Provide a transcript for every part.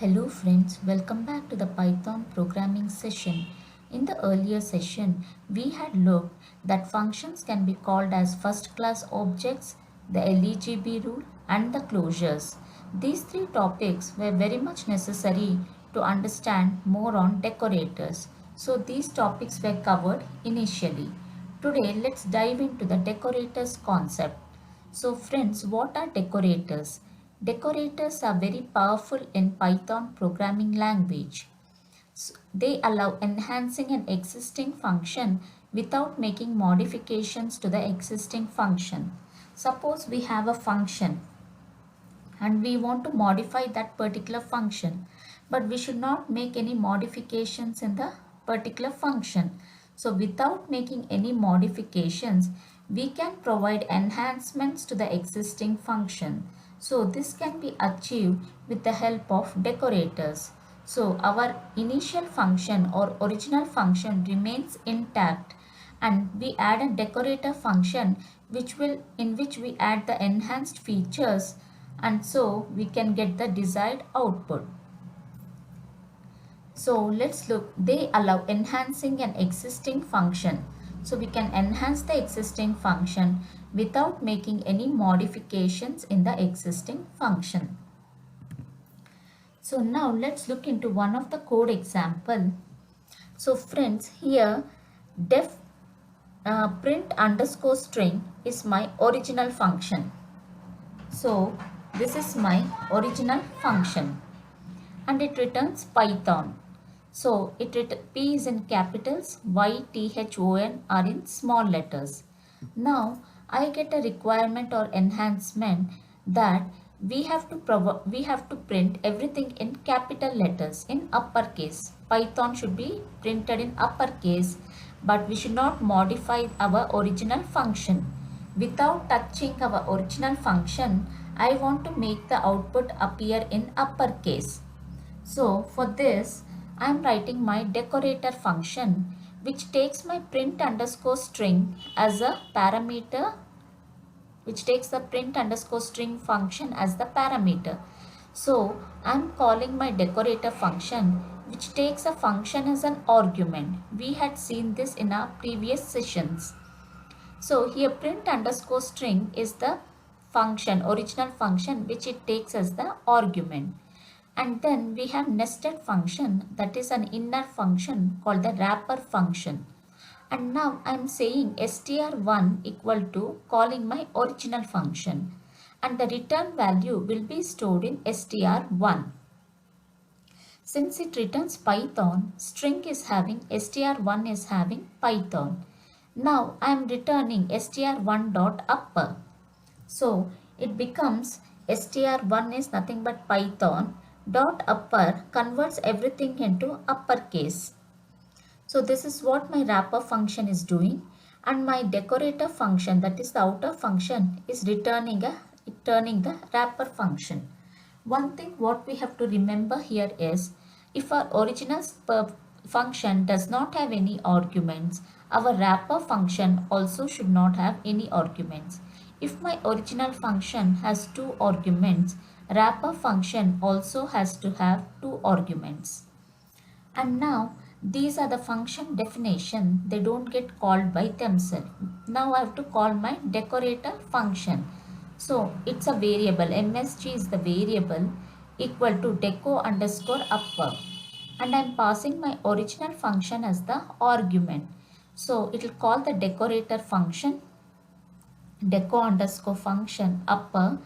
Hello friends, welcome back to the Python programming session. In the earlier session, we had looked that functions can be called as first class objects, the LEGB rule and the closures. These three topics were very much necessary to understand more on decorators. So these topics were covered initially. Today let's dive into the decorators concept. So friends, what are decorators? Decorators are very powerful in Python programming language. They allow enhancing an existing function without making modifications to the existing function. Suppose we have a function and we want to modify that particular function, but we should not make any modifications in the particular function. So without making any modifications, we can provide enhancements to the existing function. So this can be achieved with the help of decorators. So our initial function or original function remains intact, and we add a decorator function in which we add the enhanced features, and so we can get the desired output. So let's look, they allow enhancing an existing function. So we can enhance the existing function without making any modifications in the existing function. So now let's look into one of the code example. So friends, here def print underscore string is my original function. So this is my original function and it returns Python. So P is in capitals, Y, T, H, O, N are in small letters. Now I get a requirement or enhancement that we have to print everything in capital letters in uppercase. Python should be printed in uppercase, but we should not modify our original function. Without touching our original function, I want to make the output appear in uppercase. So for this, I am writing my decorator function, which takes my print underscore string as a parameter, which takes the print underscore string function as the parameter. So I am calling my decorator function, which takes a function as an argument. We had seen this in our previous sessions. So here print underscore string is the function, original function, which it takes as the argument. And then we have nested function, that is an inner function called the wrapper function. And now I am saying str1 equal to calling my original function, and the return value will be stored in str1. Since it returns Python, string is having str1 is having Python. Now I am returning str1.upper. So it becomes str1 is nothing but Python dot upper converts everything into uppercase. So this is what my wrapper function is doing, and my decorator function, that is the outer function, is returning the wrapper function. One thing what we have to remember here is, if our original function does not have any arguments, our wrapper function also should not have any arguments. If my original function has 2 arguments, wrapper function also has to have 2 arguments. And now these are the function definition, they don't get called by themselves. Now I have to call my decorator function. So it's a variable, MSG is the variable equal to deco underscore upper, and I'm passing my original function as the argument. So it will call the decorator function deco underscore function upper,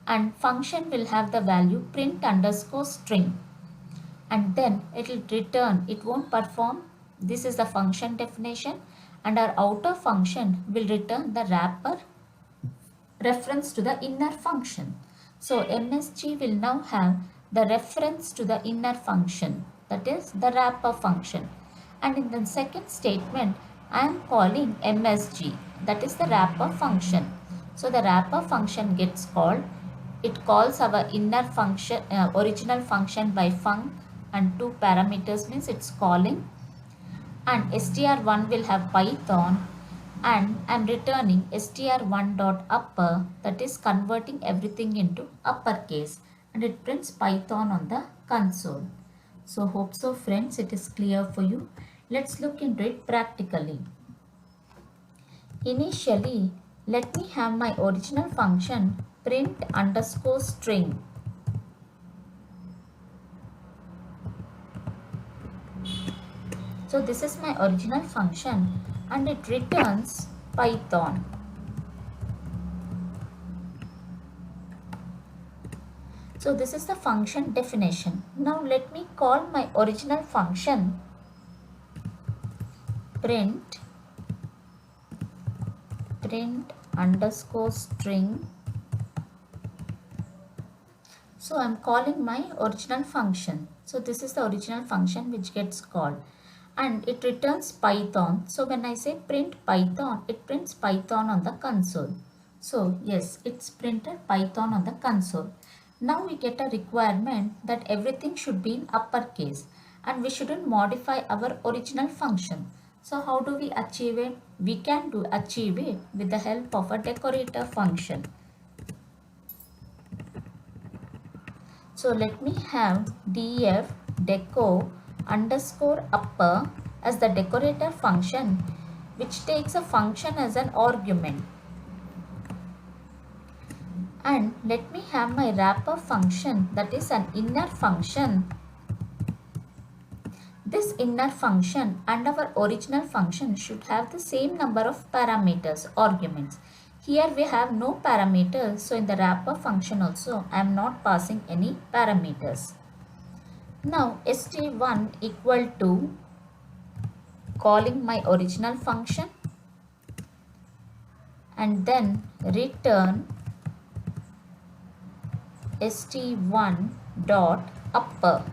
and function will have the value print underscore string, and then it will return, it won't perform. This is the function definition, and our outer function will return the wrapper reference to the inner function. So MSG will now have the reference to the inner function, that is the wrapper function. And in the second statement, I am calling MSG, that is the wrapper function. So the wrapper function gets called, it calls our inner function, original function by func, and 2 parameters means it's calling, and str1 will have Python, and I'm returning str1.upper, that is converting everything into uppercase. and it prints Python on the console. So hope so friends it is clear for you. Let's look into it practically. Initially, let me have my original function print underscore string. So this is my original function and it returns Python. So this is the function definition. Now let me call my original function print underscore string. So I'm calling my original function. So this is the original function which gets called and it returns Python. So when I say print Python, it prints Python on the console. So yes, it's printed Python on the console. Now we get a requirement that everything should be in uppercase and we shouldn't modify our original function. So how do we achieve it? We can achieve it with the help of a decorator function. So let me have df deco underscore upper as the decorator function which takes a function as an argument. And let me have my wrapper function that is an inner function. This inner function and our original function should have the same number of parameters, arguments. Here we have no parameters, so in the wrapper function also I am not passing any parameters. Now st1 equal to calling my original function and then return st1 dot upper.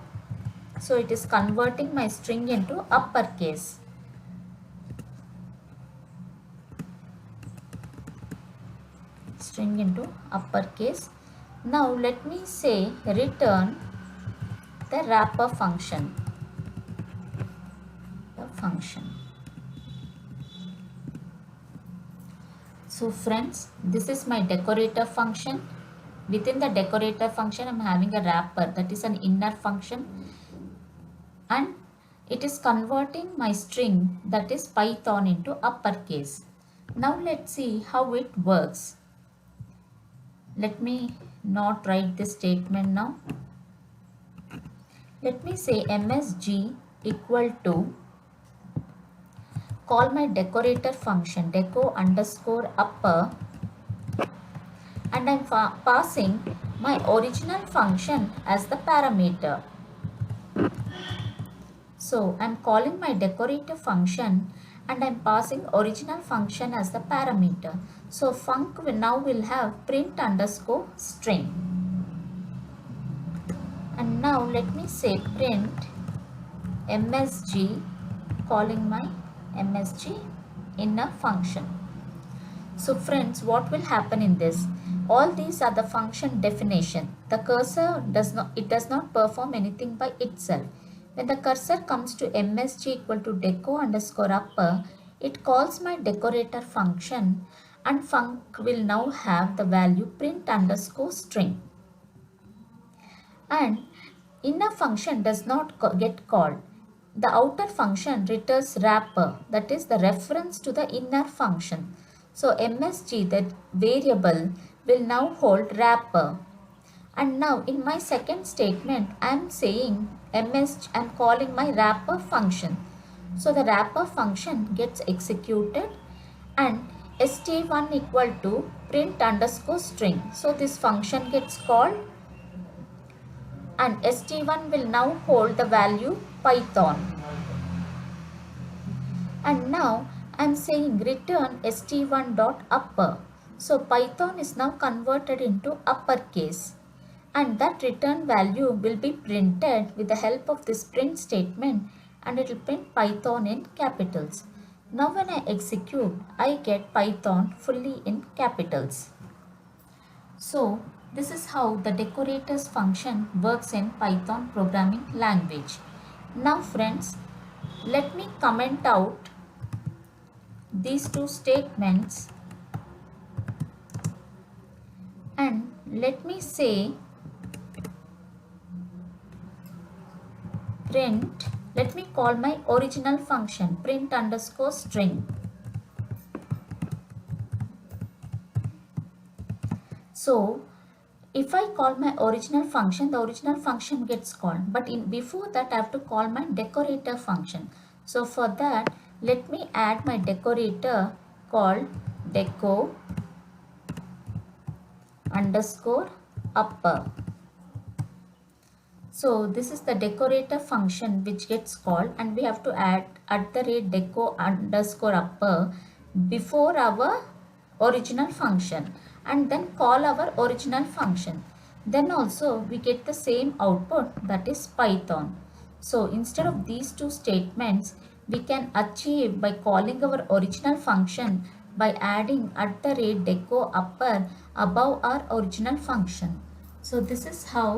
So it is converting my string into uppercase. String into uppercase. Now let me say return the wrapper function. So friends, this is my decorator function. Within the decorator function, I am having a wrapper that is an inner function and it is converting my string that is Python into uppercase. Now let's see how it works. Let me not write this statement now. Let me say msg equal to call my decorator function deco underscore upper and I'm passing my original function as the parameter. So I'm calling my decorator function and I'm passing original function as the parameter. So func will have print underscore string. And now let me say print msg, calling my msg inner function. So friends, what will happen in this? All these are the function definition. The cursor does not perform anything by itself. When the cursor comes to msg equal to deco underscore upper, it calls my decorator function and func will now have the value print underscore string. And inner function does not get called. The outer function returns wrapper, that is the reference to the inner function. So msg, that variable, will now hold wrapper. And now in my second statement, I am saying I am calling my wrapper function. So the wrapper function gets executed and st1 equal to print underscore string. So this function gets called and st1 will now hold the value Python. And now I am saying return st1 dot upper. So Python is now converted into uppercase and that return value will be printed with the help of this print statement and it will print Python in capitals. Now when I execute, I get Python fully in capitals. So this is how the decorators function works in Python programming language. Now friends, let me comment out these two statements and let me say print, let me call my original function print underscore string. So if I call my original function, the original function gets called, but before that I have to call my decorator function. So for that, let me add my decorator called deco underscore upper. So this is the decorator function which gets called, and we have to add @deco underscore upper before our original function and then call our original function. Then also we get the same output, that is Python. So instead of these two statements, we can achieve by calling our original function by adding @deco upper above our original function. So this is how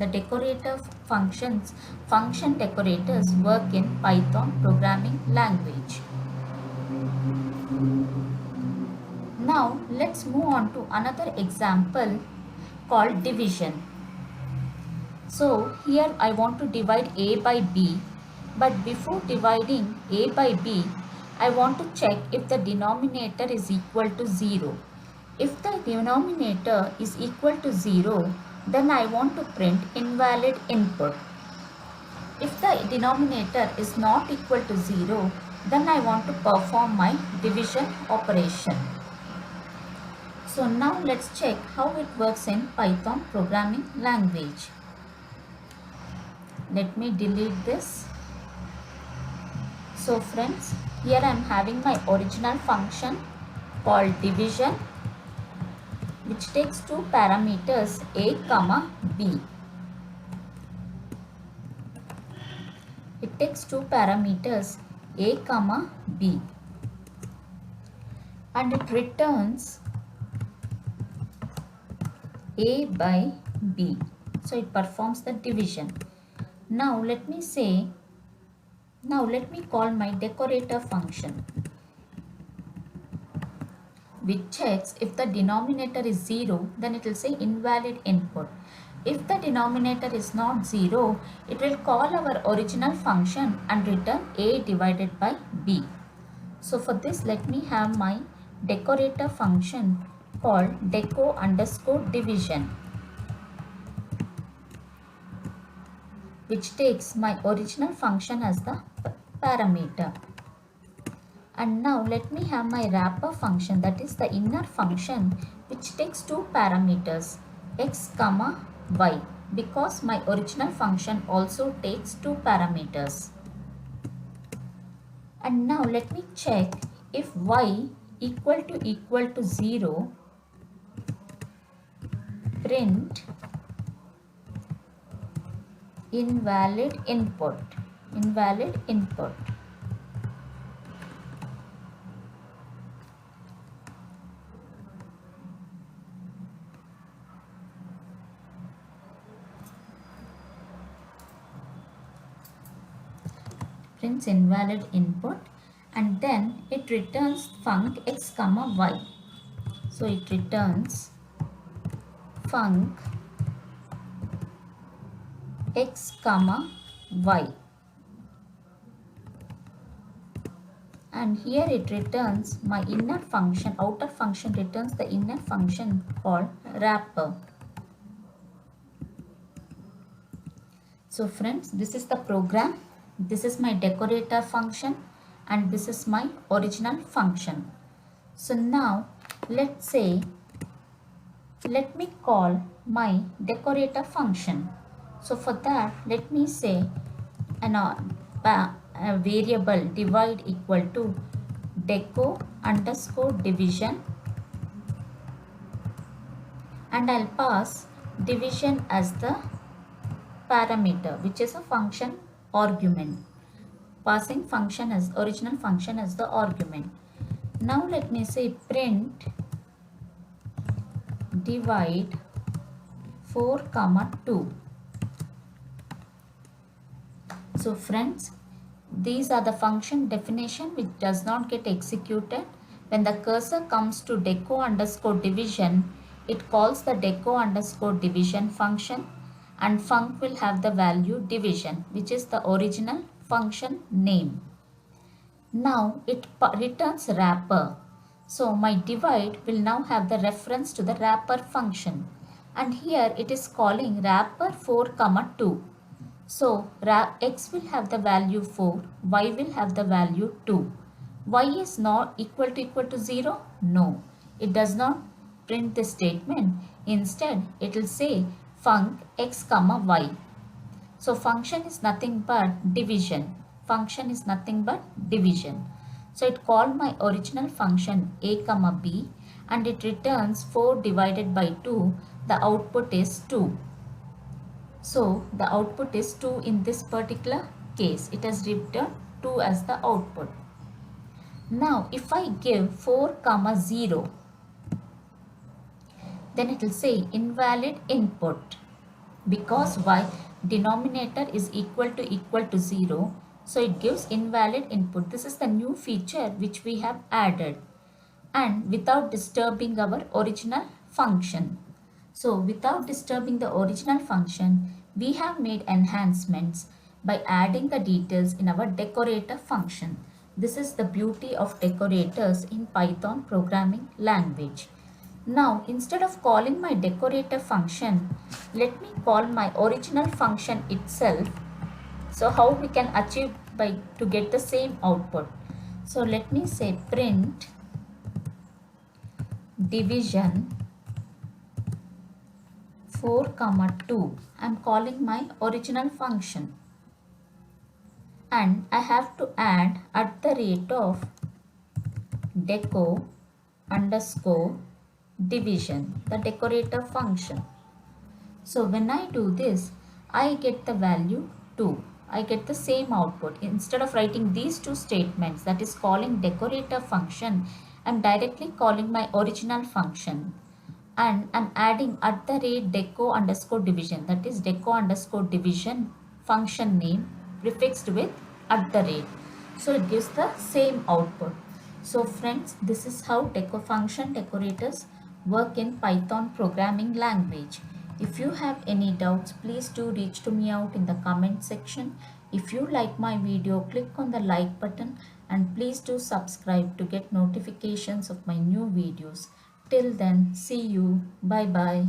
the decorator function decorators work in Python programming language. Now let's move on to another example called division. So here I want to divide A by B, but before dividing A by B, I want to check if the denominator is equal to 0. If the denominator is equal to 0, then I want to print invalid input. If the denominator is not equal to 0, then I want to perform my division operation. So now let's check how it works in Python programming language. Let me delete this. So friends, here I am having my original function called division, which takes two parameters a comma b. It takes two parameters a comma b, and it returns a by b. So it performs the division. Now let me call my decorator function, which checks if the denominator is 0, then it will say invalid input. If the denominator is not 0, it will call our original function and return a divided by b. So for this, let me have my decorator function called deco underscore division, which takes my original function as the parameter. And now let me have my wrapper function, that is the inner function, which takes two parameters x comma y, because my original function also takes two parameters. And now let me check if y equal to 0, print invalid input. Prints invalid input, and then it returns func x comma y. So it returns func x comma y, and here it returns my inner function. Outer function returns the inner function called wrapper. So friends, this is the program. This is my decorator function, and this is my original function. So now let me call my decorator function. So for that, let me say a variable divide equal to deco underscore division, and I'll pass division as the parameter, which is a function argument, passing function as original function as the argument. Now let me say print divide 4 comma 2. So friends, these are the function definition which does not get executed. When the cursor comes to deco underscore division, it calls the deco underscore division function, and func will have the value division, which is the original function name. Now it returns wrapper. So my divide will now have the reference to the wrapper function, and here it is calling wrapper 4 comma 2. So x will have the value 4, y will have the value 2. Y is not equal to 0? No, it does not print this statement. Instead, it will say func x comma y. So function is nothing but division. Function is nothing but division. So it called my original function a comma b, and it returns 4 divided by 2. The output is 2. So the output is 2 in this particular case. It has returned 2 as the output. Now if I give 4 comma 0, then it will say invalid input, because y denominator is equal to 0. So it gives invalid input. This is the new feature which we have added, and without disturbing our original function. So without disturbing the original function, we have made enhancements by adding the details in our decorator function. This is the beauty of decorators in Python programming language. Now instead of calling my decorator function, let me call my original function itself. So how we can achieve by to get the same output? So let me say print division 4 comma 2. I'm calling my original function, and I have to add at the rate of deco underscore division, the decorator function. So when I do this, I get the value 2. I get the same output. Instead of writing these two statements, that is calling decorator function, I'm directly calling my original function, and I'm adding at the rate deco underscore division, that is deco underscore division function name prefixed with at the rate. So it gives the same output. So friends, this is how function decorators work in Python programming language. If you have any doubts, please do reach to me out in the comment section. If you like my video, click on the like button, and please do subscribe to get notifications of my new videos. Till then, see you. Bye bye.